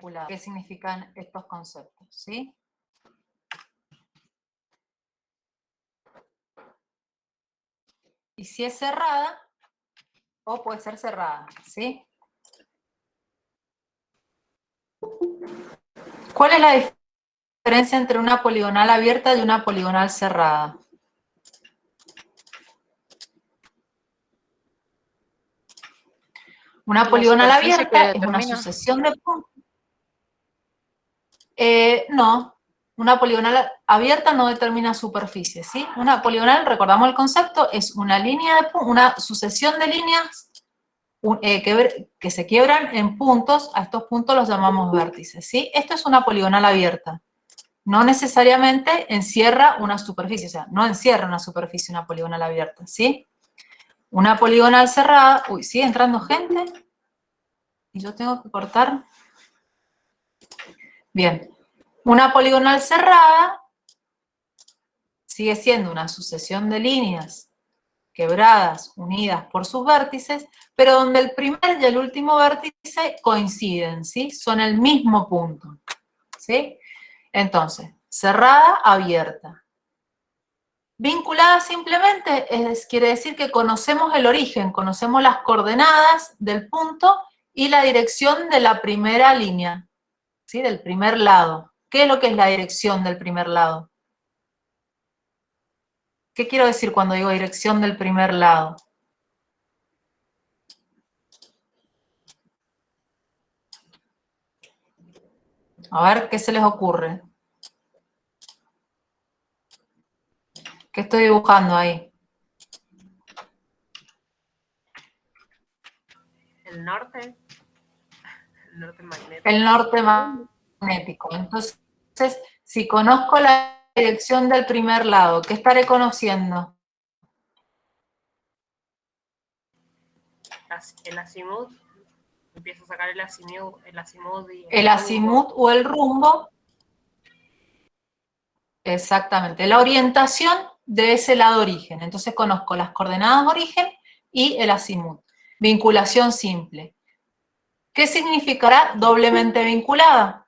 vinculada. ¿Qué significan estos conceptos? ¿Sí? Y si es cerrada, o puede ser cerrada, ¿sí? ¿Cuál es la diferencia entre una poligonal abierta y una poligonal cerrada? Una poligonal abierta es una sucesión de puntos. No, una poligonal abierta no determina superficie, ¿sí? Una poligonal, recordamos el concepto, es una línea de una sucesión de líneas que se quiebran en puntos. A estos puntos los llamamos vértices, ¿sí? Esto es una poligonal abierta. No necesariamente encierra una superficie, o sea, no encierra una superficie una poligonal abierta, ¿sí? Una poligonal cerrada, uy, sigue entrando gente, y yo tengo que cortar. Bien, una poligonal cerrada sigue siendo una sucesión de líneas quebradas, unidas por sus vértices, pero donde el primer y el último vértice coinciden, ¿sí? Son el mismo punto, ¿sí? Entonces, cerrada, abierta. Vinculada simplemente quiere decir que conocemos el origen, conocemos las coordenadas del punto y la dirección de la primera línea, ¿sí? Del primer lado. ¿Qué es lo que es la dirección del primer lado? ¿Qué quiero decir cuando digo dirección del primer lado? A ver, ¿qué se les ocurre? ¿Qué estoy dibujando ahí? El norte. El norte magnético. El norte magnético. Entonces, si conozco la dirección del primer lado, ¿qué estaré conociendo? El azimut. Empiezo a sacar el azimut y el azimut o el rumbo. Exactamente. La orientación de ese lado origen. Entonces conozco las coordenadas de origen y el azimut. Vinculación simple. ¿Qué significará doblemente vinculada?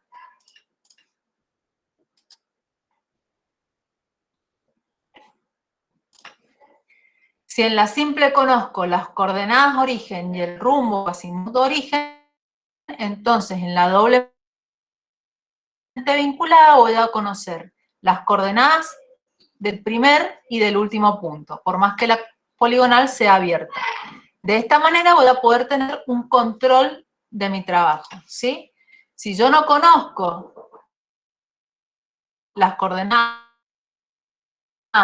Si en la simple conozco las coordenadas de origen y el rumbo o azimut de origen, entonces en la doblemente vinculada voy a conocer las coordenadas del primer y del último punto, por más que la poligonal sea abierta. De esta manera voy a poder tener un control de mi trabajo, ¿sí? Si yo no conozco las coordenadas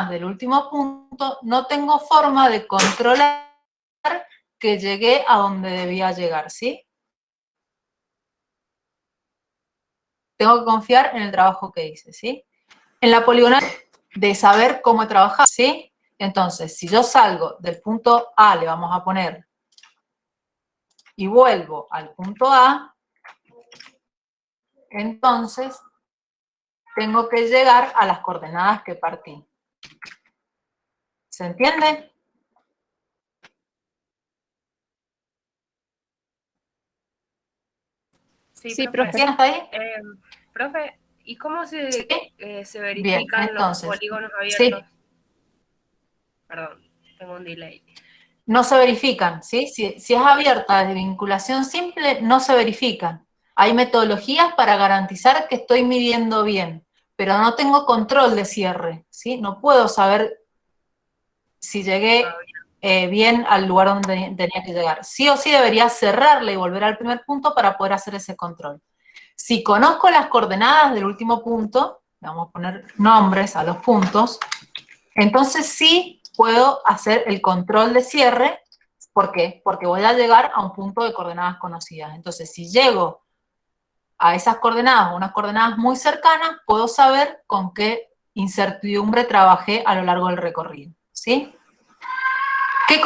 del último punto, no tengo forma de controlar que llegué a donde debía llegar, ¿sí? Tengo que confiar en el trabajo que hice, ¿sí? En la poligonal, de saber cómo he trabajado, ¿sí? Entonces, si yo salgo del punto A, le vamos a poner, y vuelvo al punto A, entonces tengo que llegar a las coordenadas que partí. ¿Se entiende? Sí, profe. ¿Hasta ahí? Profe, ¿y cómo se verifican Bien, entonces, los polígonos abiertos? sí. Perdón, tengo un delay. No se verifican, ¿sí? Si es abierta de vinculación simple, no se verifican. Hay metodologías para garantizar que estoy midiendo bien, pero no tengo control de cierre, ¿sí? No puedo saber si llegué bien al lugar donde tenía que llegar. Sí o sí debería cerrarle y volver al primer punto para poder hacer ese control. Si conozco las coordenadas del último punto, vamos a poner nombres a los puntos, entonces sí puedo hacer el control de cierre. ¿Por qué? Porque voy a llegar a un punto de coordenadas conocidas. Entonces, si llego a esas coordenadas o unas coordenadas muy cercanas, puedo saber con qué incertidumbre trabajé a lo largo del recorrido, ¿sí? ¿Qué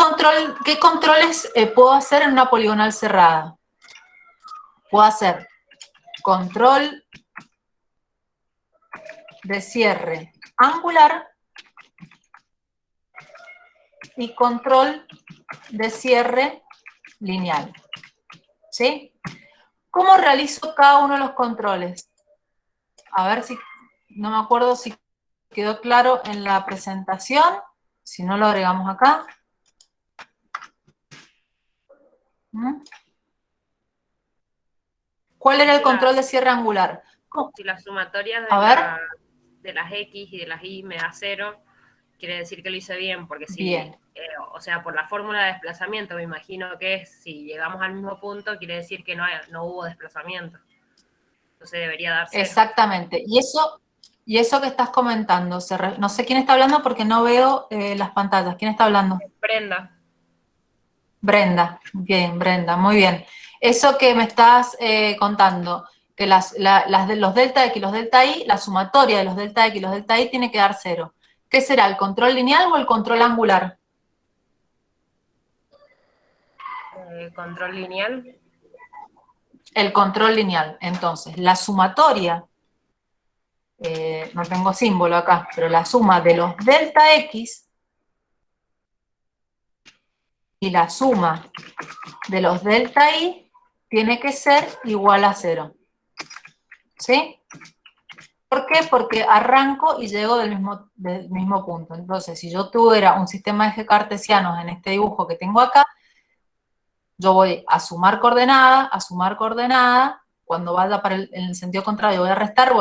controles puedo hacer en una poligonal cerrada? Puedo hacer control de cierre angular y control de cierre lineal, ¿sí? ¿Cómo realizo cada uno de los controles? A ver si, no me acuerdo si quedó claro en la presentación. Si no, lo agregamos acá. ¿Cuál era el control de cierre angular? Si las sumatorias de las X y de las Y me da 0, quiere decir que lo hice bien, porque si, o sea, por la fórmula de desplazamiento, me imagino que es, si llegamos al mismo punto, quiere decir que no hubo desplazamiento. Entonces debería dar 0. Exactamente. Y eso que estás comentando, no sé quién está hablando porque no veo las pantallas. ¿Quién está hablando? Brenda. Brenda. Bien, Brenda, muy bien. Eso que me estás contando, que los delta X y los delta Y, la sumatoria de los delta X y los delta Y tiene que dar 0. ¿Qué será, el control lineal o el control angular? Control lineal. El control lineal. Entonces, la sumatoria, no tengo símbolo acá, pero la suma de los delta X y la suma de los delta Y tiene que ser igual a 0. ¿Sí? ¿Por qué? Porque arranco y llego del mismo punto. Entonces, si yo tuviera un sistema de ejes cartesianos en este dibujo que tengo acá, yo voy a sumar coordenada, cuando vaya en el sentido contrario voy a restar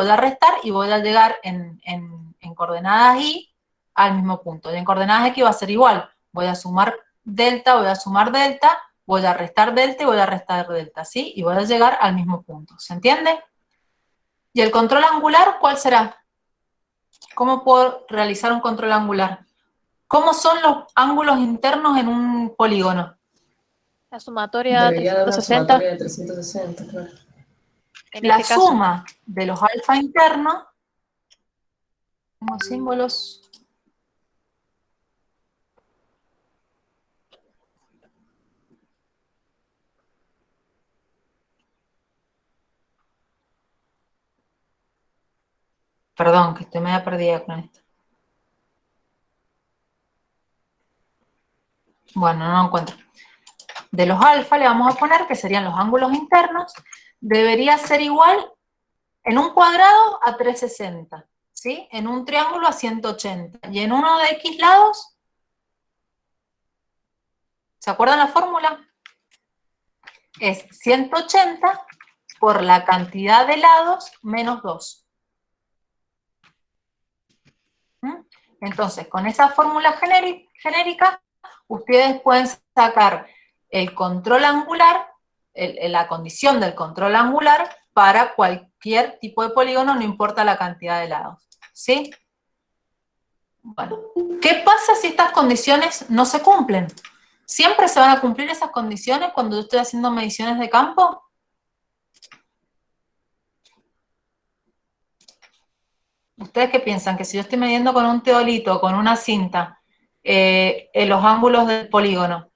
y voy a llegar en coordenadas Y al mismo punto. Y en coordenadas X va a ser igual. Voy a sumar delta, voy a restar delta y voy a restar delta, ¿sí? Y voy a llegar al mismo punto. ¿Se entiende? ¿Y el control angular cuál será? ¿Cómo puedo realizar un control angular? ¿Cómo son los ángulos internos en un polígono? La sumatoria debería dar una 360. sumatoria de 360, claro. En La este caso. suma de los alfa internos, tengo símbolos, perdón, que estoy media perdida con esto. Bueno, no lo encuentro. De los alfa le vamos a poner, que serían los ángulos internos, debería ser igual en un cuadrado a 360, ¿sí? En un triángulo a 180. Y en uno de X lados, ¿se acuerdan la fórmula? Es 180 por la cantidad de lados menos 2. Entonces, con esa fórmula genérica, ustedes pueden sacar el control angular, la condición del control angular para cualquier tipo de polígono, no importa la cantidad de lados. ¿Sí? Bueno, ¿qué pasa si estas condiciones no se cumplen? ¿Siempre se van a cumplir esas condiciones cuando yo estoy haciendo mediciones de campo? ¿Ustedes qué piensan? Que si yo estoy midiendo con un teolito o con una cinta los ángulos del polígono,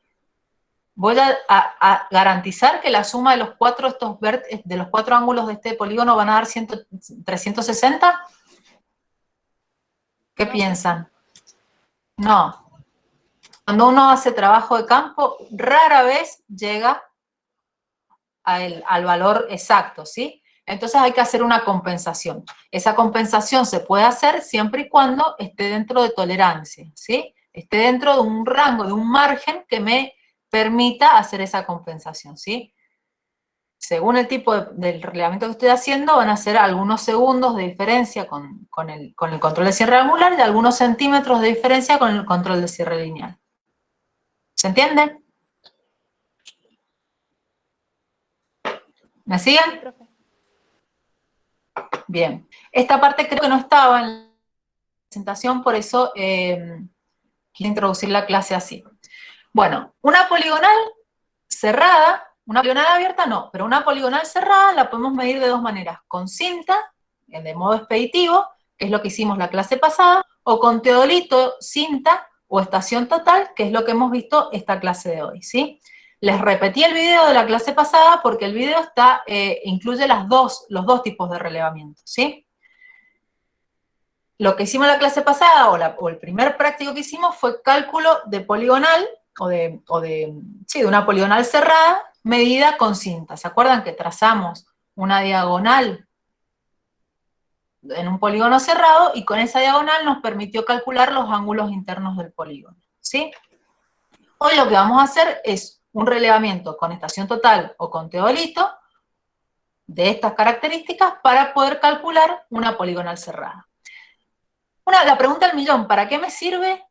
¿voy a garantizar que la suma de los cuatro ángulos de este polígono van a dar 360? ¿Qué piensan? No. Cuando uno hace trabajo de campo, rara vez llega al valor exacto, ¿sí? Entonces hay que hacer una compensación. Esa compensación se puede hacer siempre y cuando esté dentro de tolerancia, ¿sí? Esté dentro de un rango, de un margen que me permita hacer esa compensación, ¿sí? Según el tipo del relevamiento que estoy haciendo, van a ser algunos segundos de diferencia con el control de cierre angular y algunos centímetros de diferencia con el control de cierre lineal. ¿Se entiende? ¿Me siguen? Sí, profe. Bien. Esta parte creo que no estaba en la presentación, por eso quise introducir la clase así. Bueno, una poligonal cerrada, una poligonal abierta no, pero una poligonal cerrada la podemos medir de dos maneras, con cinta, de modo expeditivo, que es lo que hicimos la clase pasada, o con teodolito, cinta o estación total, que es lo que hemos visto esta clase de hoy, ¿sí? Les repetí el video de la clase pasada porque el video incluye los dos tipos de relevamiento, ¿sí? Lo que hicimos en la clase pasada, o el primer práctico que hicimos, fue cálculo de poligonal, de una poligonal cerrada, medida con cinta. ¿Se acuerdan que trazamos una diagonal en un polígono cerrado y con esa diagonal nos permitió calcular los ángulos internos del polígono? ¿Sí? Hoy lo que vamos a hacer es un relevamiento con estación total o con teodolito de estas características para poder calcular una poligonal cerrada. La pregunta del millón, ¿para qué me sirve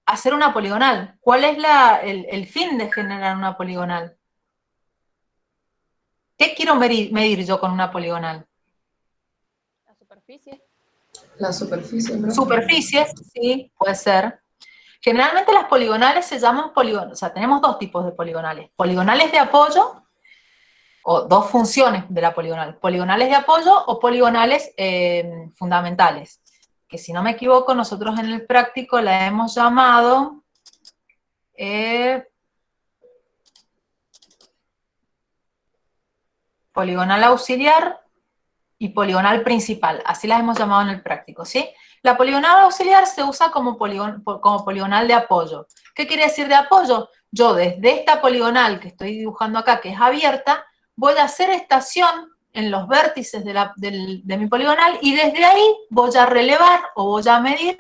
hacer una poligonal? ¿Cuál es el fin de generar una poligonal? ¿Qué quiero medir yo con una poligonal? La superficie. La superficie, ¿no? Superficies, sí, puede ser. Generalmente las poligonales se llaman poligonales, o sea, tenemos dos tipos de poligonales. Poligonales de apoyo, o dos funciones de la poligonal. Poligonales de apoyo o poligonales fundamentales. Que si no me equivoco, nosotros en el práctico la hemos llamado poligonal auxiliar y poligonal principal, así las hemos llamado en el práctico, ¿sí? La poligonal auxiliar se usa como poligonal de apoyo. ¿Qué quiere decir de apoyo? Yo desde esta poligonal que estoy dibujando acá, que es abierta, voy a hacer estación en los vértices de mi poligonal y desde ahí voy a relevar o voy a medir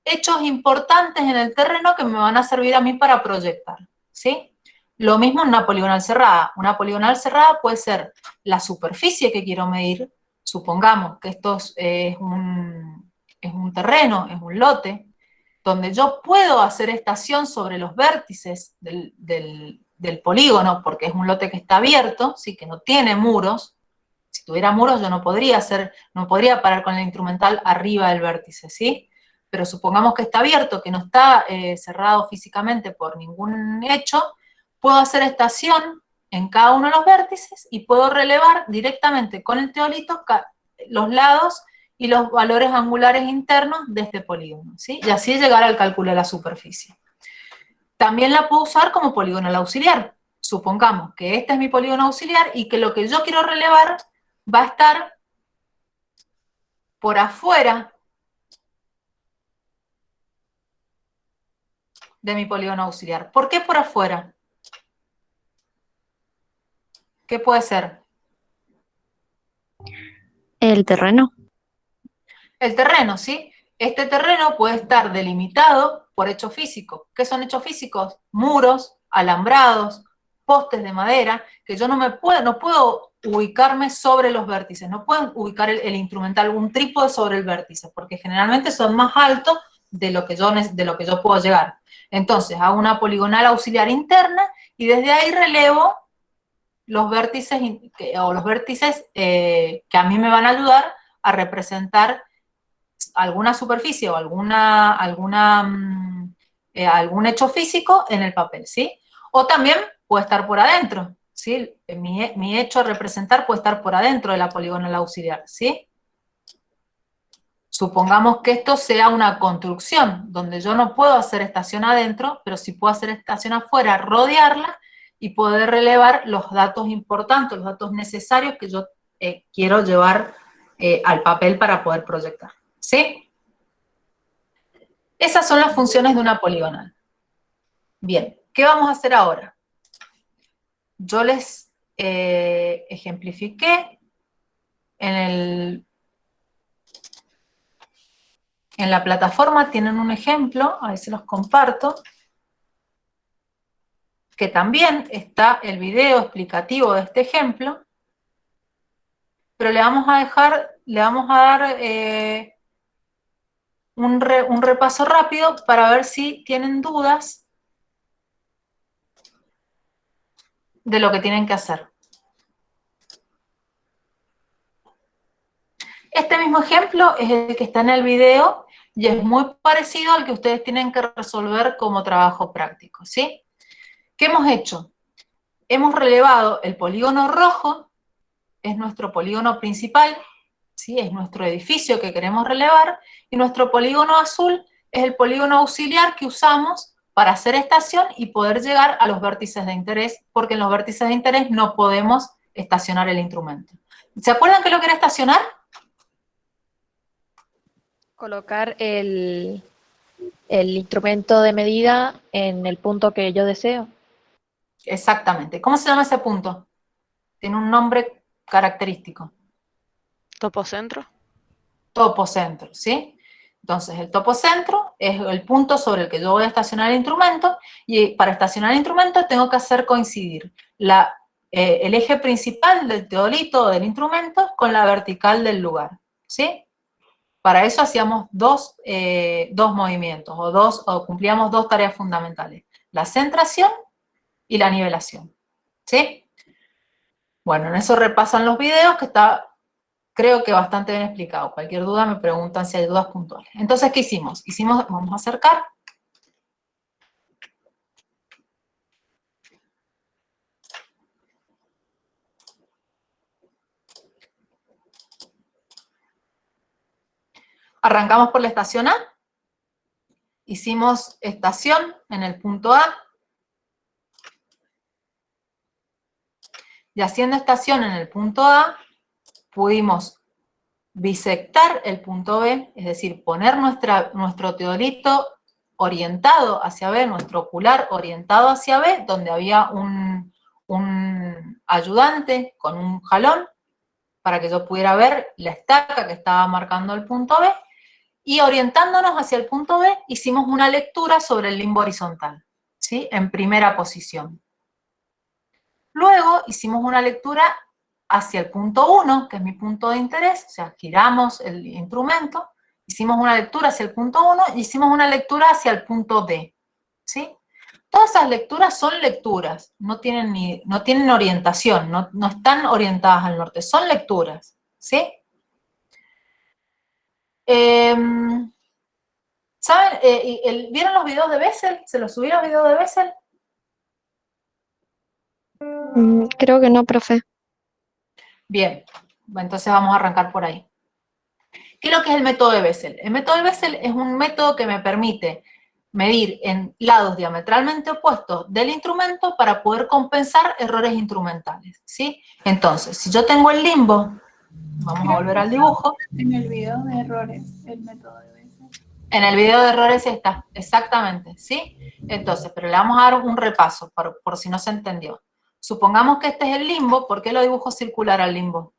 hechos importantes en el terreno que me van a servir a mí para proyectar, ¿sí? Lo mismo en una poligonal cerrada. Una poligonal cerrada puede ser la superficie que quiero medir. Supongamos que esto es un terreno, es un lote, donde yo puedo hacer estación sobre los vértices del polígono, porque es un lote que está abierto, ¿sí? Que no tiene muros. Si tuviera muros yo no podría parar con el instrumental arriba del vértice, ¿sí? Pero supongamos que está abierto, que no está cerrado físicamente por ningún hecho, puedo hacer estación en cada uno de los vértices y puedo relevar directamente con el teodolito los lados y los valores angulares internos de este polígono, ¿sí? Y así llegar al cálculo de la superficie. También la puedo usar como polígono auxiliar. Supongamos que este es mi polígono auxiliar y que lo que yo quiero relevar va a estar por afuera de mi polígono auxiliar. ¿Por qué por afuera? ¿Qué puede ser? El terreno. El terreno, ¿sí? Este terreno puede estar delimitado por hechos físicos. ¿Qué son hechos físicos? Muros, alambrados, postes de madera, que yo no puedo ubicarme sobre los vértices, no puedo ubicar el instrumental, un trípode sobre el vértice, porque generalmente son más altos de lo que yo puedo llegar. Entonces hago una poligonal auxiliar interna y desde ahí relevo los vértices, que a mí me van a ayudar a representar alguna superficie o algún hecho físico en el papel, ¿sí? O también puede estar por adentro, ¿sí? Mi hecho a representar puede estar por adentro de la poligonal auxiliar, ¿sí? Supongamos que esto sea una construcción, donde yo no puedo hacer estación adentro, pero sí puedo hacer estación afuera, rodearla, y poder relevar los datos importantes, los datos necesarios que yo quiero llevar al papel para poder proyectar, ¿sí? Esas son las funciones de una poligonal. Bien, ¿qué vamos a hacer ahora? Yo les ejemplifiqué en la plataforma, tienen un ejemplo, a ver si los comparto, que también está el video explicativo de este ejemplo, pero le vamos a dar un repaso rápido para ver si tienen dudas de lo que tienen que hacer. Este mismo ejemplo es el que está en el video y es muy parecido al que ustedes tienen que resolver como trabajo práctico, ¿sí? ¿Qué hemos hecho? Hemos relevado el polígono rojo, es nuestro polígono principal, ¿sí? Es nuestro edificio que queremos relevar, y nuestro polígono azul es el polígono auxiliar que usamos para hacer estación y poder llegar a los vértices de interés, porque en los vértices de interés no podemos estacionar el instrumento. ¿Se acuerdan qué es lo que era estacionar? Colocar el instrumento de medida en el punto que yo deseo. Exactamente. ¿Cómo se llama ese punto? Tiene un nombre característico. Topocentro. Topocentro, ¿sí? Entonces, el topocentro es el punto sobre el que yo voy a estacionar el instrumento, y para estacionar el instrumento tengo que hacer coincidir el eje principal del teodolito o del instrumento con la vertical del lugar, ¿sí? Para eso hacíamos dos movimientos, o cumplíamos dos tareas fundamentales: la centración y la nivelación, ¿sí? Bueno, en eso repasan los videos, que está, creo que bastante bien explicado. Cualquier duda me preguntan si hay dudas puntuales. Entonces, ¿qué hicimos? Vamos a acercar. Arrancamos por la estación A. Hicimos estación en el punto A. Y haciendo estación en el punto A, pudimos bisectar el punto B, es decir, poner nuestro teodolito orientado hacia B, nuestro ocular orientado hacia B, donde había un ayudante con un jalón, para que yo pudiera ver la estaca que estaba marcando el punto B, y orientándonos hacia el punto B, hicimos una lectura sobre el limbo horizontal, ¿sí? En primera posición. Luego hicimos una lectura hacia el punto 1, que es mi punto de interés, o sea, giramos el instrumento, hicimos una lectura hacia el punto 1, y hicimos una lectura hacia el punto D, ¿sí? Todas esas lecturas son lecturas, no tienen orientación, no están orientadas al norte, son lecturas, ¿sí? ¿Saben? ¿Vieron los videos de Bessel? ¿Se los subí los videos de Bessel? Creo que no, profe. Bien, entonces vamos a arrancar por ahí. ¿Qué es lo que es el método de Bessel? El método de Bessel es un método que me permite medir en lados diametralmente opuestos del instrumento para poder compensar errores instrumentales, ¿sí? Entonces, si yo tengo el limbo, vamos a volver al dibujo. En el video de errores, el método de Bessel. En el video de errores está, exactamente, ¿sí? Entonces, pero le vamos a dar un repaso por si no se entendió. Supongamos que este es el limbo. ¿Por qué lo dibujo circular al limbo?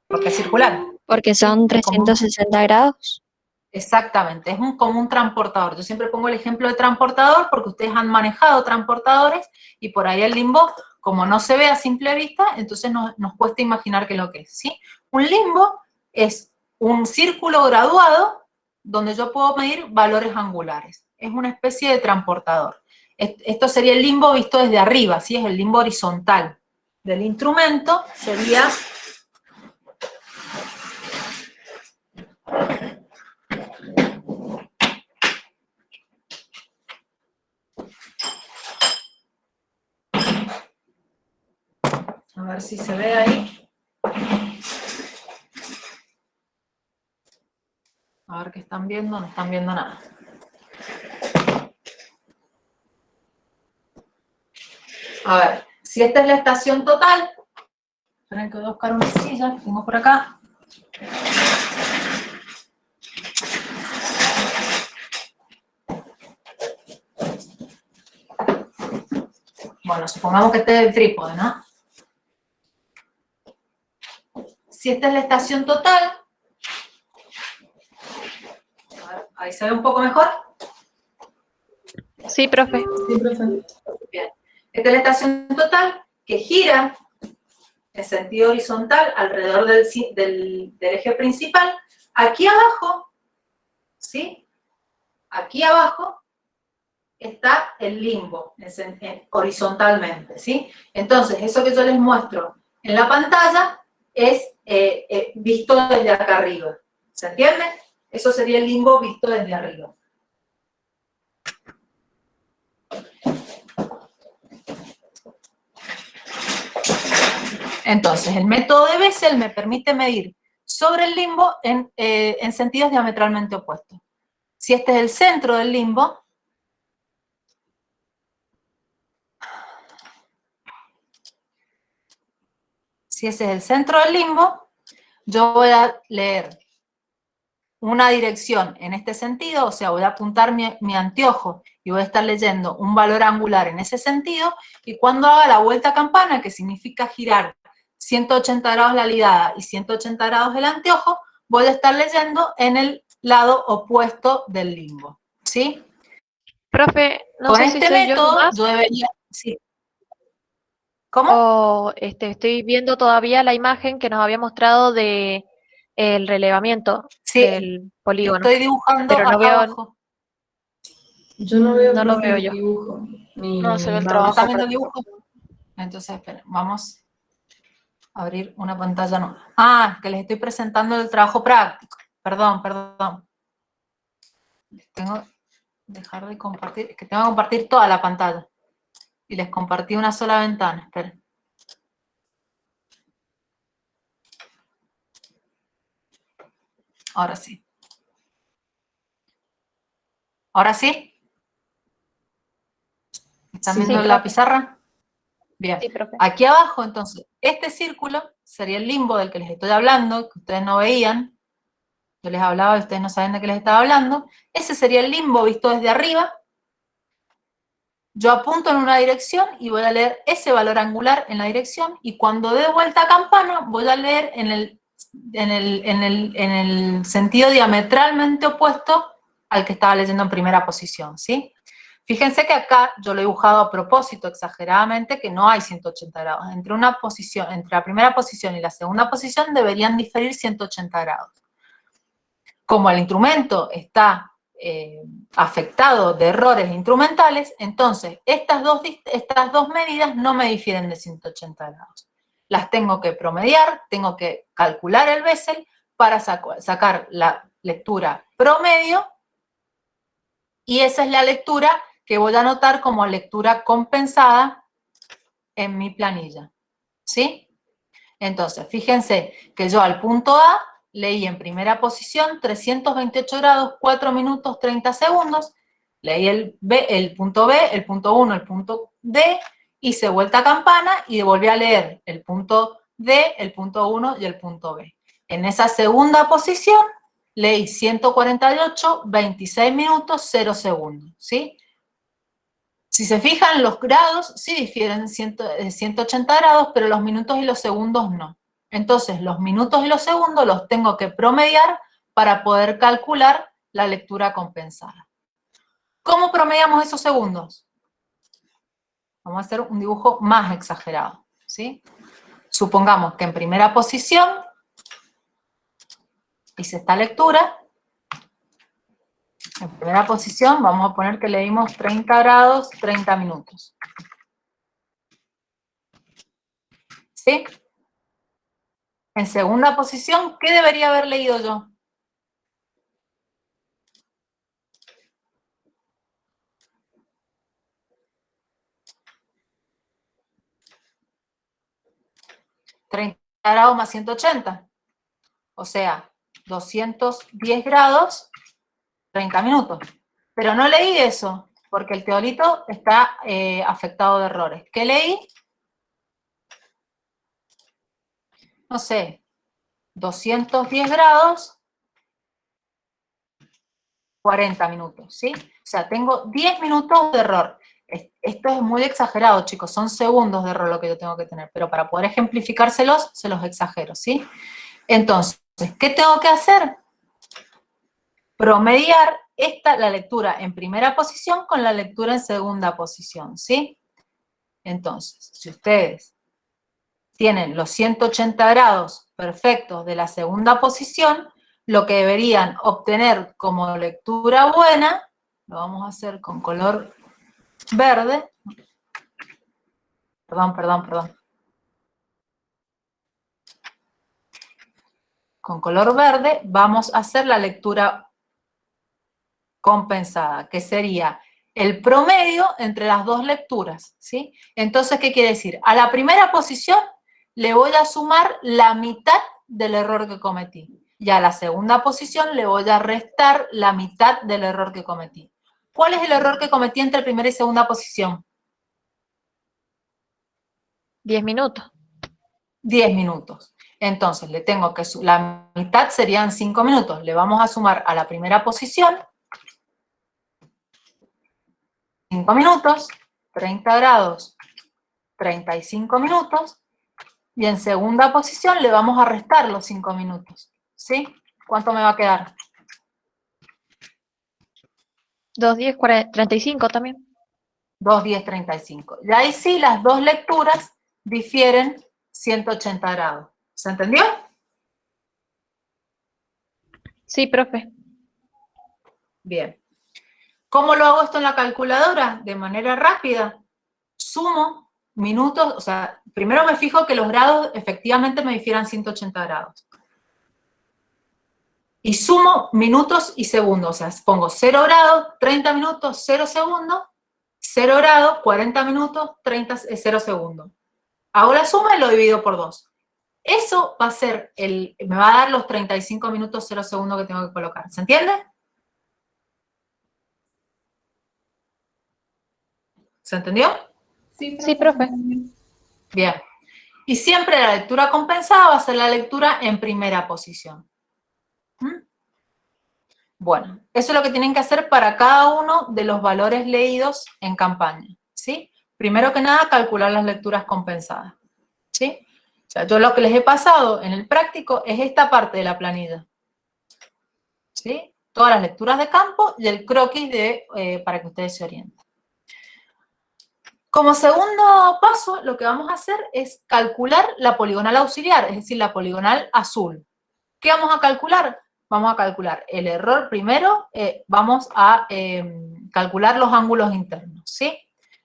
Porque es circular. Porque son 360 grados. Exactamente, es como un transportador. Yo siempre pongo el ejemplo de transportador porque ustedes han manejado transportadores y por ahí el limbo, como no se ve a simple vista, entonces nos cuesta imaginar qué es lo que es, ¿sí? Un limbo es un círculo graduado donde yo puedo medir valores angulares. Es una especie de transportador. Esto sería el limbo visto desde arriba, ¿sí? Es el limbo horizontal del instrumento, sería... A ver si se ve ahí. A ver qué están viendo, no están viendo nada. A ver, si esta es la estación total, esperen que voy a buscar una silla que tengo por acá. Bueno, supongamos que este es el trípode, ¿no? Si esta es la estación total, a ver, ahí se ve un poco mejor. Sí, profe. Sí, profe. Bien. Esta es la estación total que gira en sentido horizontal alrededor del eje principal. Aquí abajo, ¿sí? Aquí abajo está el limbo, horizontalmente, ¿sí? Entonces, eso que yo les muestro en la pantalla es visto desde acá arriba. ¿Se entiende? Eso sería el limbo visto desde arriba. Entonces, el método de Bessel me permite medir sobre el limbo en sentidos diametralmente opuestos. Si este es el centro del limbo, si ese es el centro del limbo, yo voy a leer una dirección en este sentido, o sea, voy a apuntar mi anteojo y voy a estar leyendo un valor angular en ese sentido, y cuando haga la vuelta campana, que significa girar 180 grados la lidada y 180 grados el anteojo, voy a estar leyendo en el lado opuesto del limbo, ¿sí? Profe, no Con sé este si soy yo método, nomás yo debería... Sí. ¿Cómo? o estoy viendo todavía la imagen que nos había mostrado de el relevamiento Sí, del polígono, estoy dibujando pero no acá veo, abajo. Yo no veo, no lo profe, veo el yo. dibujo, ni No se ve el ¿No trabajo. están viendo el dibujo? Entonces, esperen, vamos a abrir una pantalla nueva. Ah, que les estoy presentando el trabajo práctico. Perdón. Tengo que dejar de compartir, es que tengo que compartir toda la pantalla. Y les compartí una sola ventana, esperen. Ahora sí. ¿Ahora sí? ¿Están Sí. viendo Sí, la profe. pizarra? Bien. Sí, profe. Aquí abajo, entonces, este círculo sería el limbo del que les estoy hablando, que ustedes no veían. Yo les hablaba y ustedes no saben de qué les estaba hablando. Ese sería el limbo visto desde arriba. Yo apunto en una dirección y voy a leer ese valor angular en la dirección, y cuando dé vuelta a campana voy a leer en el sentido diametralmente opuesto al que estaba leyendo en primera posición, ¿sí? Fíjense que acá yo lo he dibujado a propósito, exageradamente, que no hay 180 grados. Entre la primera posición y la segunda posición deberían diferir 180 grados. Como el instrumento está afectado de errores instrumentales, entonces estas dos medidas no me difieren de 180 grados. Las tengo que promediar, tengo que calcular el Bessel para sacar la lectura promedio, y esa es la lectura que voy a anotar como lectura compensada en mi planilla, ¿sí? Entonces, fíjense que yo al punto A leí en primera posición 328 grados, 4 minutos 30 segundos, leí el punto B, el punto 1, el punto D, hice vuelta a campana y volví a leer el punto D, el punto 1 y el punto B. En esa segunda posición leí 148, 26 minutos, 0 segundos, ¿sí? Si se fijan, los grados sí difieren 180 grados, pero los minutos y los segundos no. Entonces, los minutos y los segundos los tengo que promediar para poder calcular la lectura compensada. ¿Cómo promediamos esos segundos? Vamos a hacer un dibujo más exagerado, ¿sí? Supongamos que en primera posición hice esta lectura. En primera posición vamos a poner que leímos 30 grados, 30 minutos. ¿Sí? En segunda posición, ¿qué debería haber leído yo? ¿30 grados más 180? O sea, 210 grados, 30 minutos. Pero no leí eso, porque el teolito está afectado de errores. ¿Qué leí? No sé, 210 grados, 40 minutos, ¿sí? O sea, tengo 10 minutos de error. Esto es muy exagerado, chicos, son segundos de error lo que yo tengo que tener, pero para poder ejemplificárselos, se los exagero, ¿sí? Entonces, ¿qué tengo que hacer? Promediar la lectura en primera posición con la lectura en segunda posición, ¿sí? Entonces, si ustedes tienen los 180 grados perfectos de la segunda posición, lo que deberían obtener como lectura buena, lo vamos a hacer con color verde, perdón. Con color verde vamos a hacer la lectura compensada, que sería el promedio entre las dos lecturas, ¿sí? Entonces, ¿qué quiere decir? A la primera posición le voy a sumar la mitad del error que cometí, y a la segunda posición le voy a restar la mitad del error que cometí. ¿Cuál es el error que cometí entre primera y segunda posición? 10 minutos. 10 minutos. Entonces, le tengo que la mitad serían 5 minutos. Le vamos a sumar a la primera posición 5 minutos, 30 grados, 35 minutos. Y en segunda posición le vamos a restar los 5 minutos. ¿Sí? ¿Cuánto me va a quedar? 2, 10, 35 también. 2, 10, 35. Y ahí sí, las dos lecturas difieren 180 grados. ¿Se entendió? Sí, profe. Bien. ¿Cómo lo hago esto en la calculadora? De manera rápida. Sumo minutos, o sea, primero me fijo que los grados efectivamente me difieran 180 grados. Y sumo minutos y segundos, o sea, pongo 0 grados, 30 minutos, 0 segundos, 0 grados, 40 minutos, 0 segundos. Hago la suma y lo divido por 2. Eso va a ser, me va a dar los 35 minutos, 0 segundos que tengo que colocar. ¿Se entiende? ¿Se entendió? Sí, profe. Bien. Y siempre la lectura compensada va a ser la lectura en primera posición. Bueno, eso es lo que tienen que hacer para cada uno de los valores leídos en campaña, ¿sí? Primero que nada, calcular las lecturas compensadas, ¿sí? O sea, yo lo que les he pasado en el práctico es esta parte de la planilla, ¿sí? Todas las lecturas de campo y el croquis para que ustedes se orienten. Como segundo paso, lo que vamos a hacer es calcular la poligonal auxiliar, es decir, la poligonal azul. ¿Qué vamos a calcular? Vamos a calcular el error primero, vamos a calcular los ángulos internos, ¿sí?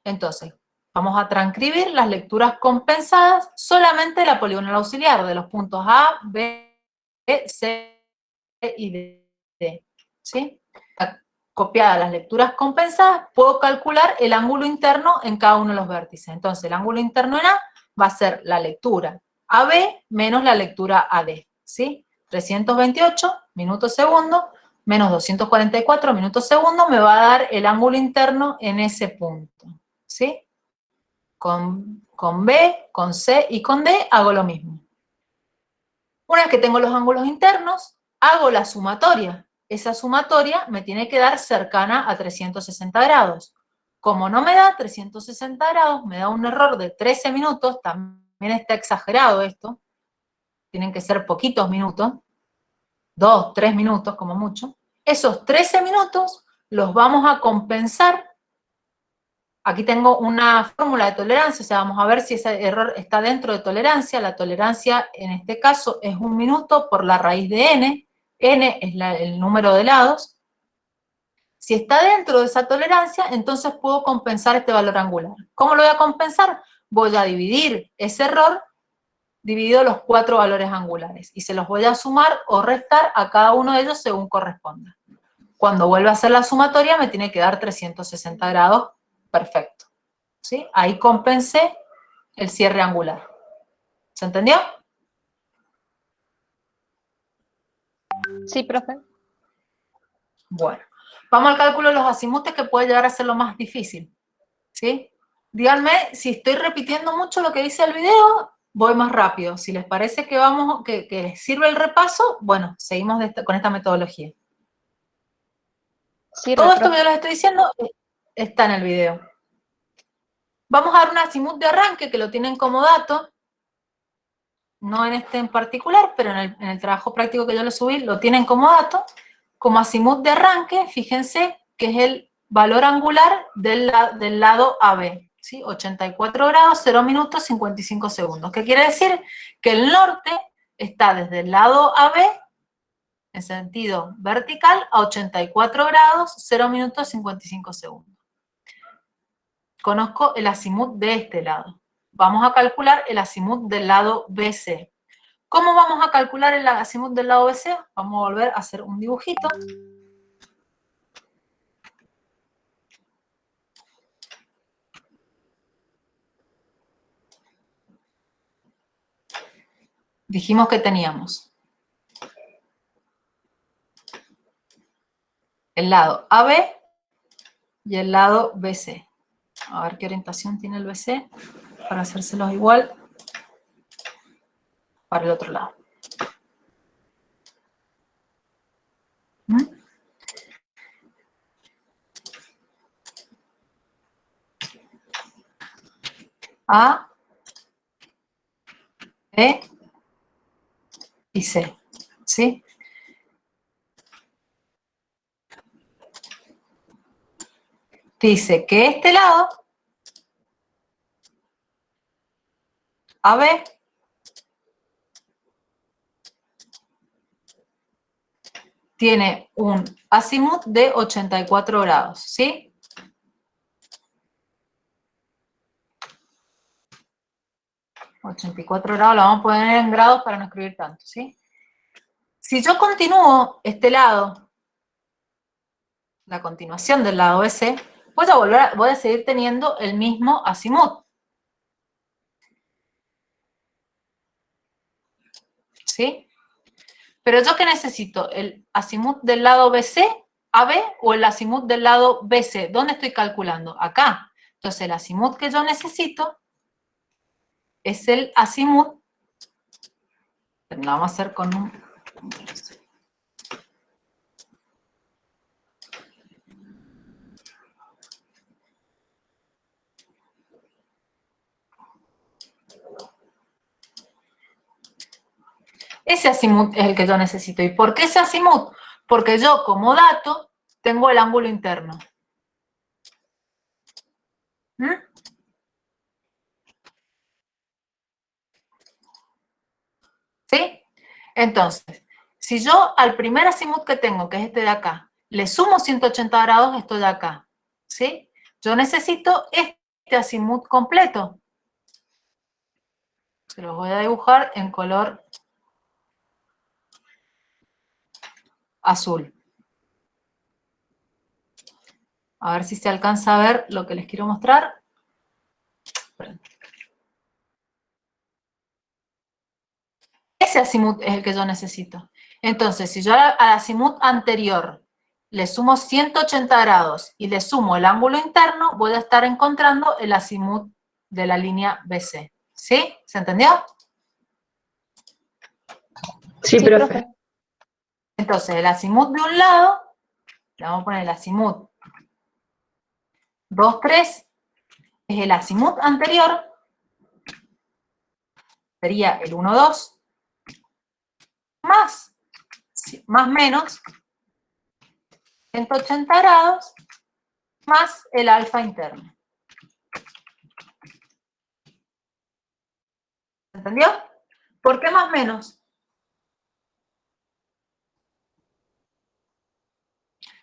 Entonces, vamos a transcribir las lecturas compensadas solamente de la poligonal auxiliar, de los puntos A, B, C y D, ¿sí? Copiadas las lecturas compensadas, puedo calcular el ángulo interno en cada uno de los vértices. Entonces, el ángulo interno en A va a ser la lectura AB menos la lectura AD, ¿sí? 328 minutos segundo menos 244 minutos segundo me va a dar el ángulo interno en ese punto, ¿sí? Con B, con C y con D hago lo mismo. Una vez que tengo los ángulos internos, hago la sumatoria. Esa sumatoria me tiene que dar cercana a 360 grados. Como no me da 360 grados, me da un error de 13 minutos, también está exagerado esto, tienen que ser poquitos minutos, 2, 3 minutos como mucho. Esos 13 minutos los vamos a compensar. Aquí tengo una fórmula de tolerancia, o sea, vamos a ver si ese error está dentro de tolerancia. La tolerancia en este caso es 1 minuto por la raíz de n. N es el número de lados. Si está dentro de esa tolerancia, entonces puedo compensar este valor angular. ¿Cómo lo voy a compensar? Voy a dividir ese error dividido los 4 valores angulares y se los voy a sumar o restar a cada uno de ellos según corresponda. Cuando vuelva a hacer la sumatoria me tiene que dar 360 grados perfecto, ¿sí? Ahí compensé el cierre angular. ¿Se entendió? Sí, profe. Bueno, vamos al cálculo de los azimutes que puede llegar a ser lo más difícil, ¿sí? Díganme si estoy repitiendo mucho lo que dice el video, voy más rápido. Si les parece que les sirve el repaso, bueno, seguimos con esta metodología. Sí, todo esto que yo les estoy diciendo está en el video. Vamos a dar un azimut de arranque que lo tienen como dato, no en este en particular, pero en el trabajo práctico que yo les subí lo tienen como dato. Como azimut de arranque, fíjense que es el valor angular del lado AB, ¿sí? 84 grados, 0 minutos, 55 segundos. ¿Qué quiere decir? Que el norte está desde el lado AB, en sentido vertical, a 84 grados, 0 minutos, 55 segundos. Conozco el azimut de este lado. Vamos a calcular el azimut del lado BC. ¿Cómo vamos a calcular el azimut del lado BC? Vamos a volver a hacer un dibujito. Dijimos que teníamos el lado AB y el lado BC. A ver qué orientación tiene el BC para hacérselos igual. para el otro lado. ¿Mm? A, B y C, ¿sí? Dice que este lado, AB, tiene un azimut de 84 grados, ¿sí? $84 grados, lo vamos a poner en grados para no escribir tanto, ¿sí? Si yo continúo este lado, la continuación del lado BC, voy a seguir teniendo el mismo azimut. ¿Sí? Pero ¿yo qué necesito? ¿El azimut del lado BC, AB, o el azimut del lado BC? ¿Dónde estoy calculando? Acá. Entonces el azimut que yo necesito es el azimut, lo vamos a hacer con un... Ese azimut es el que yo necesito. ¿Y por qué ese azimut? Porque yo como dato tengo el ángulo interno. ¿Mm? ¿Sí? Entonces, si yo al primer azimut que tengo, que es este de acá, le sumo 180 grados, estoy de acá. ¿Sí? Yo necesito este azimut completo. Se los voy a dibujar en color azul. A ver si se alcanza a ver lo que les quiero mostrar. Ese azimut es el que yo necesito. Entonces, si yo al azimut anterior le sumo 180 grados y le sumo el ángulo interno, voy a estar encontrando el azimut de la línea BC. ¿Sí? ¿Se entendió? Sí, Sí, profe. profe. Entonces, el azimut de un lado, le vamos a poner el azimut 2, 3, es el azimut anterior, sería el 1, 2, más menos 180 grados, más el alfa interno. ¿Entendió? ¿Por qué más menos?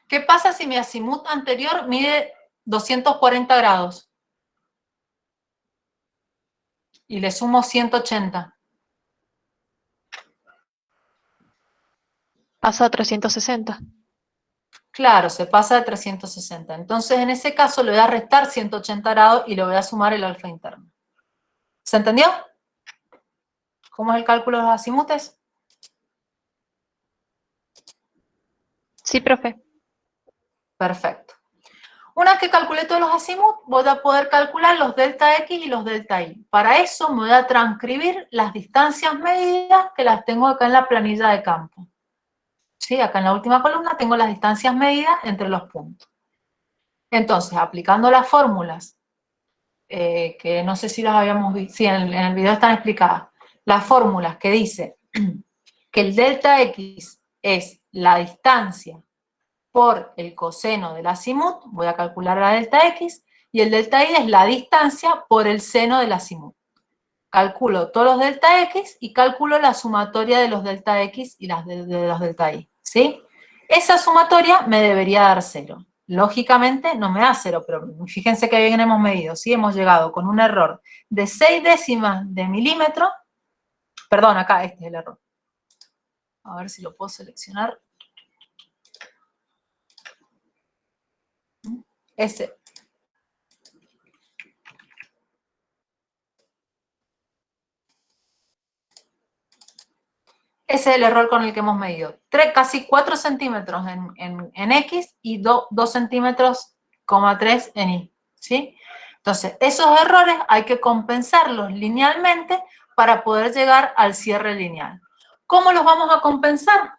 ¿Qué pasa si mi azimut anterior mide 240 grados? Y le sumo 180. Pasa a 360. Claro, se pasa de 360. Entonces, en ese caso, le voy a restar 180 grados y le voy a sumar el alfa interno. ¿Se entendió? ¿Cómo es el cálculo de los azimutes? Sí, profe. Perfecto. Una vez que calculé todos los azimuts, voy a poder calcular los delta X y los delta Y. Para eso me voy a transcribir las distancias medidas que las tengo acá en la planilla de campo. ¿Sí? Acá en la última columna tengo las distancias medidas entre los puntos. Entonces, aplicando las fórmulas, que no sé si las habíamos visto, sí, en el video están explicadas, las fórmulas que dice que el delta X es la distancia por el coseno del azimut, voy a calcular la delta X, y el delta Y es la distancia por el seno del azimut. Calculo todos los delta X y calculo la sumatoria de los delta X y las de los delta Y, ¿sí? Esa sumatoria me debería dar 0. Lógicamente no me da 0, pero fíjense que bien hemos medido, ¿sí? Hemos llegado con un error de 6 décimas de milímetro, perdón, acá este es el error. A ver si lo puedo seleccionar. Ese. Ese es el error con el que hemos medido. Casi 4 centímetros en X y 2 centímetros, 3 en Y. ¿Sí? Entonces, esos errores hay que compensarlos linealmente para poder llegar al cierre lineal. ¿Cómo los vamos a compensar?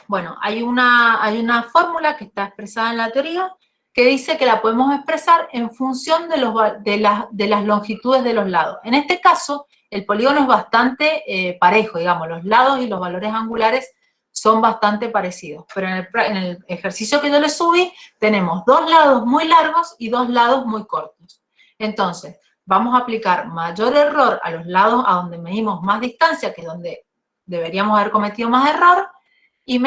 Bueno, hay una fórmula que está expresada en la teoría que dice que la podemos expresar en función de las longitudes de los lados. En este caso, el polígono es bastante parejo, digamos, los lados y los valores angulares son bastante parecidos, pero en el ejercicio que yo les subí, tenemos dos lados muy largos y dos lados muy cortos. Entonces, vamos a aplicar mayor error a los lados a donde medimos más distancia, que es donde deberíamos haber cometido más error, y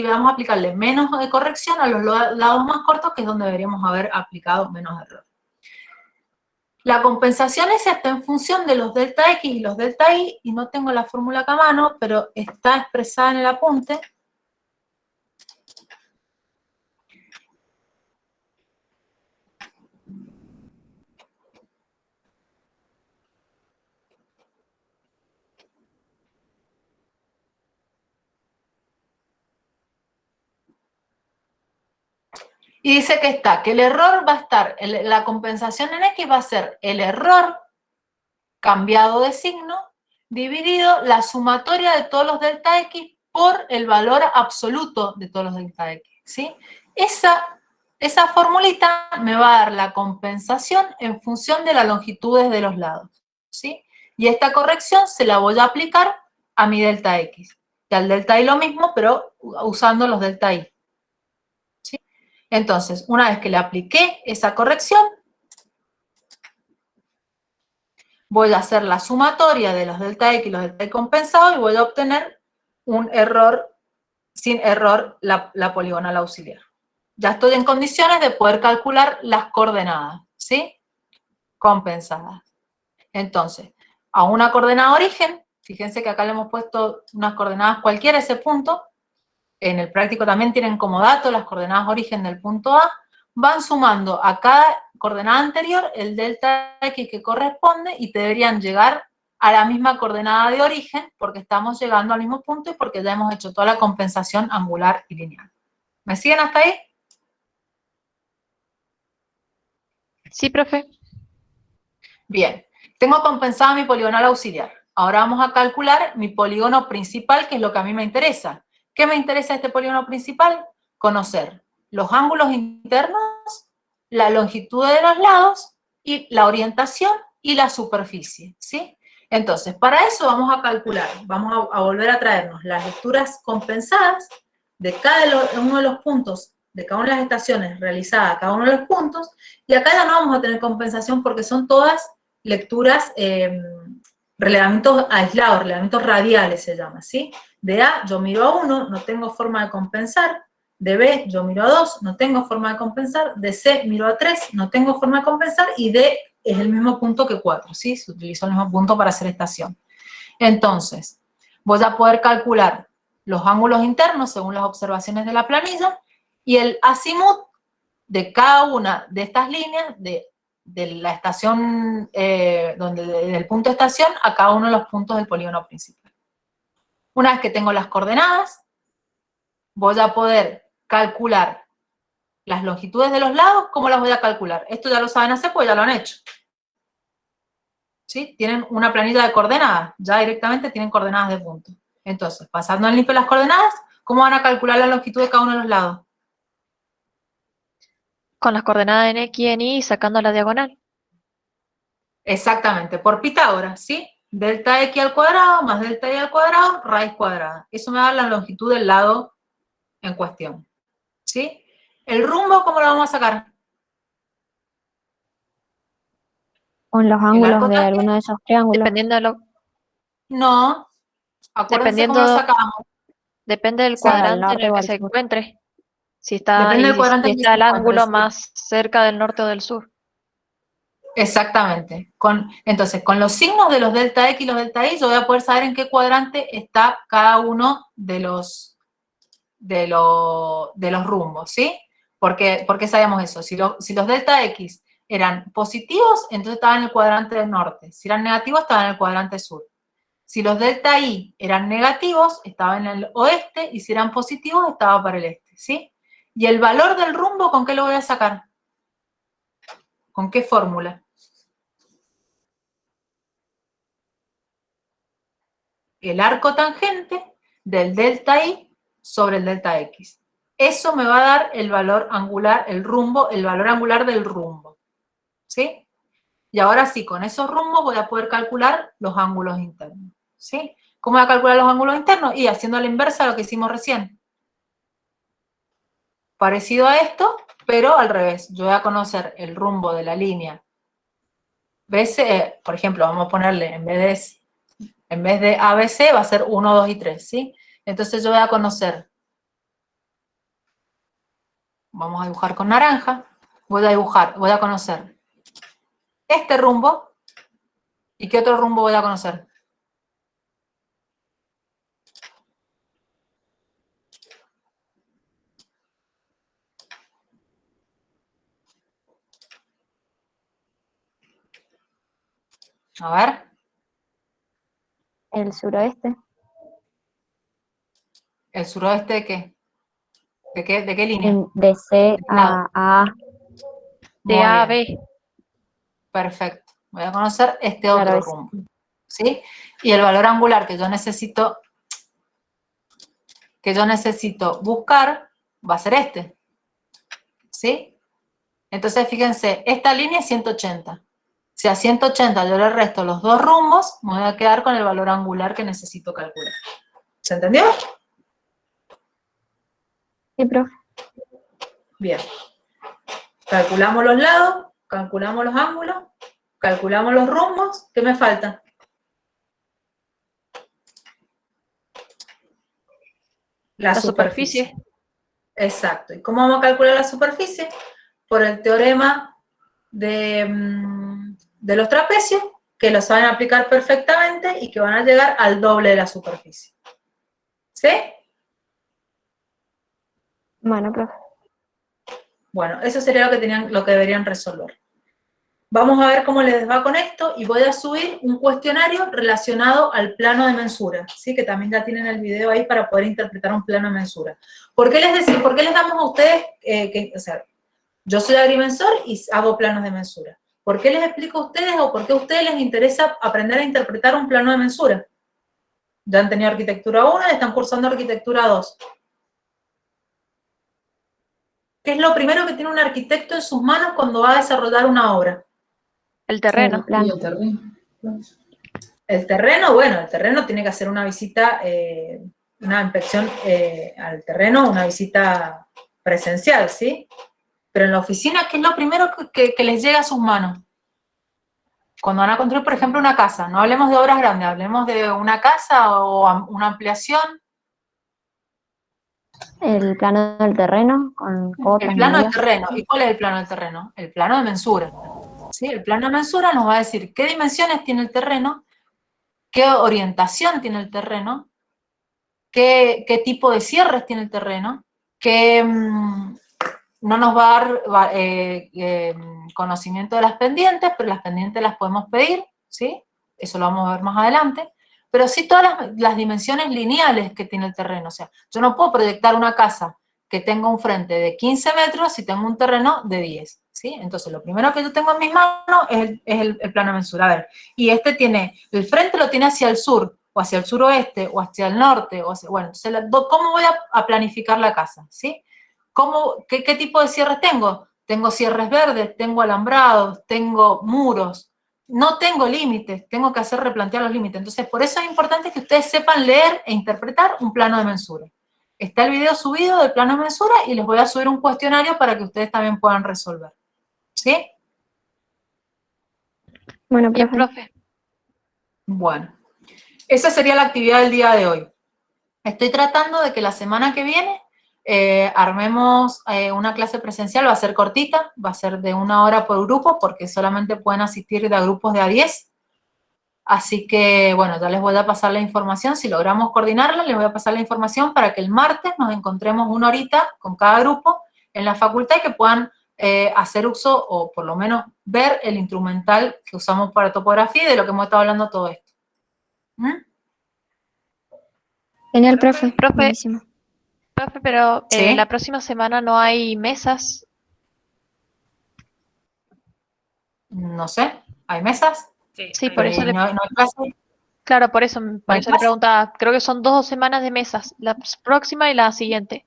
vamos a aplicarle menos de corrección a los lados más cortos, que es donde deberíamos haber aplicado menos error. La compensación esa está en función de los delta X y los delta Y, y no tengo la fórmula acá a mano, pero está expresada en el apunte. Y dice que el error va a estar, la compensación en X va a ser el error cambiado de signo dividido la sumatoria de todos los delta X por el valor absoluto de todos los delta X, ¿sí? Esa formulita me va a dar la compensación en función de las longitudes de los lados, ¿sí? Y esta corrección se la voy a aplicar a mi delta X. Y al delta Y lo mismo, pero usando los delta Y. Entonces, una vez que le apliqué esa corrección, voy a hacer la sumatoria de los delta X y los delta Y compensados y voy a obtener un error, sin error, la poligonal auxiliar. Ya estoy en condiciones de poder calcular las coordenadas, ¿sí? Compensadas. Entonces, a una coordenada origen, fíjense que acá le hemos puesto unas coordenadas cualquiera a ese punto. En el práctico también tienen como dato las coordenadas origen del punto A, van sumando a cada coordenada anterior el delta X que corresponde y te deberían llegar a la misma coordenada de origen porque estamos llegando al mismo punto y porque ya hemos hecho toda la compensación angular y lineal. ¿Me siguen hasta ahí? Sí, profe. Bien, tengo compensada mi poligonal auxiliar. Ahora vamos a calcular mi polígono principal, que es lo que a mí me interesa. ¿Qué me interesa de este polígono principal? Conocer los ángulos internos, la longitud de los lados, y la orientación y la superficie, ¿sí? Entonces, para eso vamos a calcular, vamos a volver a traernos las lecturas compensadas de cada uno de los puntos, de cada una de las estaciones realizadas a cada uno de los puntos, y acá ya no vamos a tener compensación porque son todas lecturas, relevamientos aislados, relevamientos radiales se llama, ¿sí? De A yo miro a 1, no tengo forma de compensar. De B yo miro a 2, no tengo forma de compensar. De C miro a 3, no tengo forma de compensar. Y D es el mismo punto que 4, ¿sí? Se utilizó el mismo punto para hacer estación. Entonces, voy a poder calcular los ángulos internos según las observaciones de la planilla y el azimut de cada una de estas líneas de la estación, del punto de estación a cada uno de los puntos del polígono principal. Una vez que tengo las coordenadas, voy a poder calcular las longitudes de los lados. ¿Cómo las voy a calcular? Esto ya lo saben hacer porque ya lo han hecho. ¿Sí? Tienen una planilla de coordenadas, ya directamente tienen coordenadas de punto. Entonces, pasando en limpio las coordenadas, ¿cómo van a calcular la longitud de cada uno de los lados? Con las coordenadas en X y en Y sacando la diagonal. Exactamente, por Pitágoras, ¿sí? Delta X al cuadrado más delta Y al cuadrado, raíz cuadrada. Eso me da la longitud del lado en cuestión, ¿sí? ¿El rumbo cómo lo vamos a sacar? Con los ángulos de alguno de esos triángulos. Dependiendo de lo, No, acuérdense cómo lo dependiendo, sacamos. depende del O sea, cuadrante norte en el o que al se sur. encuentre. Si está, Depende del y cuadrante si en que está se el encuentre, ángulo sí. más cerca del norte o del sur. Exactamente. Entonces, con los signos de los delta X y los delta Y, yo voy a poder saber en qué cuadrante está cada uno de los rumbos, ¿sí? ¿Por qué sabíamos eso? Si los delta X eran positivos, entonces estaban en el cuadrante del norte. Si eran negativos, estaban en el cuadrante sur. Si los delta Y eran negativos, estaba en el oeste, y si eran positivos, estaba para el este, ¿sí? ¿Y el valor del rumbo, con qué lo voy a sacar? ¿Con qué fórmula? el arco tangente del delta y sobre el delta x. Eso me va a dar el valor angular, el valor angular del rumbo. ¿Sí? Y ahora sí, con esos rumbos voy a poder calcular los ángulos internos. ¿Sí? ¿Cómo voy a calcular los ángulos internos? Y haciendo la inversa de lo que hicimos recién. Parecido a esto, pero al revés. Yo voy a conocer el rumbo de la línea BC, por ejemplo, vamos a ponerle, en vez de ABC, va a ser 1, 2 y 3, ¿sí? Entonces yo voy a conocer, vamos a dibujar con naranja, voy a conocer este rumbo, ¿y qué otro rumbo voy a conocer? A ver. El suroeste. ¿El suroeste de qué? ¿De qué línea? De C a A. De Muy A a bien. B. Perfecto. Voy a conocer este otro Claro, rumbo. ¿Sí? Y el valor angular que yo necesito buscar va a ser este. ¿Sí? Entonces, fíjense, esta línea es 180. Si a 180 yo le resto los dos rumbos, me voy a quedar con el valor angular que necesito calcular. ¿Se entendió? Sí, profe. Bien. Calculamos los lados, calculamos los ángulos, calculamos los rumbos. ¿Qué me falta? La superficie. Exacto. ¿Y cómo vamos a calcular la superficie? Por el teorema de los trapecios, que lo saben aplicar perfectamente y que van a llegar al doble de la superficie. ¿Sí? Bueno, profe. Bueno, eso sería lo que deberían resolver. Vamos a ver cómo les va con esto y voy a subir un cuestionario relacionado al plano de mensura, ¿sí? Que también ya tienen el video ahí para poder interpretar un plano de mensura. ¿Por qué les damos a ustedes o sea, yo soy agrimensor y hago planos de mensura? ¿Por qué les explico a ustedes o por qué a ustedes les interesa aprender a interpretar un plano de mensura? Ya han tenido arquitectura 1 y están cursando arquitectura 2. ¿Qué es lo primero que tiene un arquitecto en sus manos cuando va a desarrollar una obra? El terreno. El plano. Y el terreno. El terreno, bueno, el terreno tiene que hacer una visita, una inspección al terreno, una visita presencial, ¿sí? Pero en la oficina, ¿qué es lo primero que les llega a sus manos? Cuando van a construir, por ejemplo, una casa, no hablemos de obras grandes, hablemos de una casa o una ampliación. El plano del terreno con cotas, El plano del medidas. terreno. ¿Y cuál es el plano del terreno? El plano de mensura. ¿Sí? El plano de mensura nos va a decir qué dimensiones tiene el terreno, qué orientación tiene el terreno, qué tipo de cierres tiene el terreno, que no nos va a dar conocimiento de las pendientes, pero las pendientes las podemos pedir, ¿sí? Eso lo vamos a ver más adelante. Pero sí todas las dimensiones lineales que tiene el terreno. O sea, yo no puedo proyectar una casa que tenga un frente de 15 metros si tengo un terreno de 10, ¿sí? Entonces, lo primero que yo tengo en mis manos es el plano de mensura. A ver, y el frente lo tiene hacia el sur, o hacia el suroeste, o hacia el norte, bueno, entonces, ¿cómo voy a planificar la casa? ¿Sí? ¿Qué tipo de cierres tengo? Tengo cierres verdes, tengo alambrados, tengo muros, no tengo límites, tengo que hacer replantear los límites. Entonces, por eso es importante que ustedes sepan leer e interpretar un plano de mensura. Está el video subido del plano de mensura y les voy a subir un cuestionario para que ustedes también puedan resolver. ¿Sí? Bueno, Bien, profe. profe. Bueno, esa sería la actividad del día de hoy. Estoy tratando de que la semana que viene armemos una clase presencial, va a ser cortita, va a ser de 1 hora por grupo, porque solamente pueden asistir de grupos de a 10. Así que, bueno, ya les voy a pasar la información. Si logramos coordinarla, les voy a pasar la información para que el martes nos encontremos 1 horita con cada grupo en la facultad y que puedan hacer uso, o por lo menos ver el instrumental que usamos para topografía y de lo que hemos estado hablando todo esto. Genial, profe. Profe, Buenísimo. profe, pero ¿Sí? la próxima semana no hay mesas. No sé, ¿hay mesas? Sí, por eso ¿No hay clase? Claro, por eso hay le más. preguntaba. Creo que son 2 semanas de mesas, la próxima y la siguiente.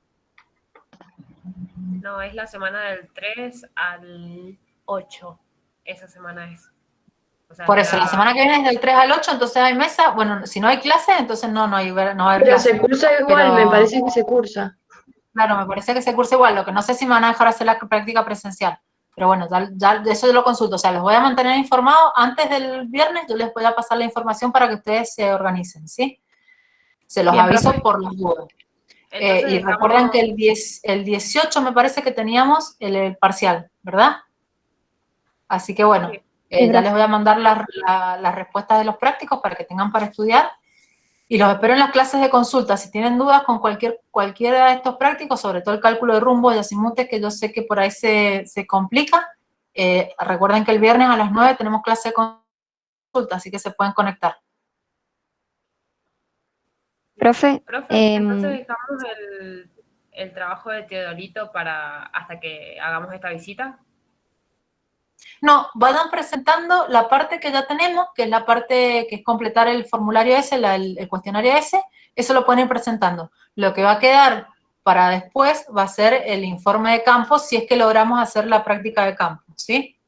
No, es la semana del 3 al 8. Esa semana es. O sea, Por eso, la semana que viene es del 3 al 8, entonces hay mesa. Bueno, si no hay clase, entonces no va a haber Pero clase. se cursa igual, me parece que se cursa. Claro, me parece que se cursa igual, lo que no sé si me van a dejar hacer la práctica presencial. Pero bueno, ya de eso yo lo consulto. O sea, los voy a mantener informados. Antes del viernes yo les voy a pasar la información para que ustedes se organicen, ¿sí? Se los Bien, aviso profe. por las dudas. Entonces Y recuerden que el 18 me parece que teníamos el parcial, ¿verdad? Así que bueno, Sí. ya les voy a mandar las respuestas de los prácticos para que tengan para estudiar. Y los espero en las clases de consulta. Si tienen dudas con cualquiera de estos prácticos, sobre todo el cálculo de rumbo y azimutes, que yo sé que por ahí se complica, recuerden que el viernes a las 9 tenemos clase de consulta, así que se pueden conectar. Profe, Entonces dejamos el trabajo de Teodorito para hasta que hagamos esta visita. No, vayan presentando la parte que ya tenemos, que es la parte que es completar el formulario ese, el cuestionario ese, eso lo pueden ir presentando. Lo que va a quedar para después va a ser el informe de campo, si es que logramos hacer la práctica de campo, ¿sí?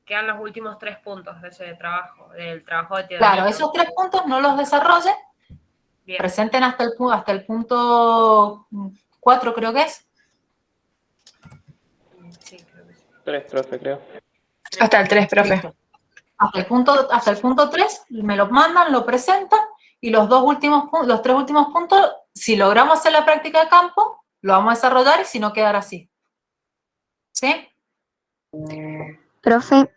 Quedan los últimos 3 puntos de ese trabajo, del trabajo de Teodorito. Claro, esos 3 puntos no los desarrollen, Bien. presenten hasta el punto 4, creo que es. Sí, creo que sí. 3, profe, creo. Hasta el 3, profe. Listo. Hasta el punto 3, me lo mandan, lo presentan, y los 3 últimos puntos, si logramos hacer la práctica de campo, lo vamos a desarrollar y si no, quedar así. ¿Sí? profe,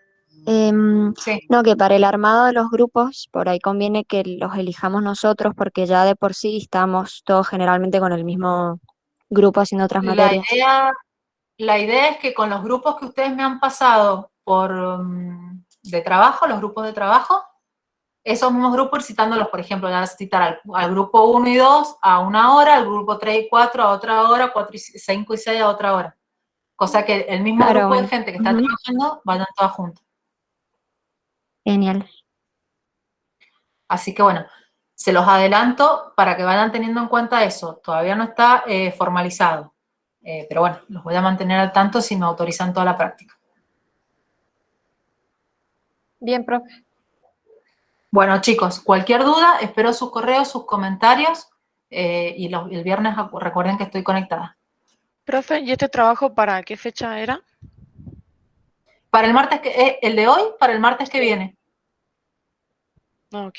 Sí. no, que para el armado de los grupos, por ahí conviene que los elijamos nosotros, porque ya de por sí estamos todos generalmente con el mismo grupo haciendo otras materias. La idea es que con los grupos que ustedes me han pasado de trabajo, los grupos de trabajo, esos mismos grupos ir citándolos, por ejemplo, ya citar al grupo 1 y 2 a una hora, al grupo 3 y 4 a otra hora, 4 y 5 y 6 a otra hora. Cosa que el mismo Claro, grupo de bueno. gente que está trabajando vayan todas juntas. Genial. Así que bueno, se los adelanto para que vayan teniendo en cuenta eso. Todavía no está formalizado, pero bueno, los voy a mantener al tanto si me autorizan toda la práctica. Bien, profe. Bueno, chicos, cualquier duda, espero sus correos, sus comentarios, y el viernes recuerden que estoy conectada. Profe, ¿y este trabajo para qué fecha era? Para el martes, el de hoy, para el martes que viene. Ah, ok.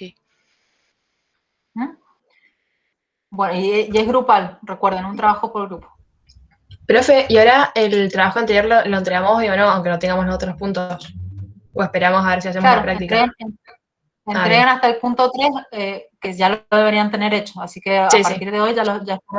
¿Mm? Bueno, y es grupal, recuerden, un trabajo por grupo. Profe, ¿y ahora el trabajo anterior lo entregamos hoy o no, aunque no tengamos los otros puntos? ¿O esperamos a ver si hacemos la Claro, práctica? entregan hasta el punto 3, que ya lo deberían tener hecho, así que a Sí, sí. partir de hoy ya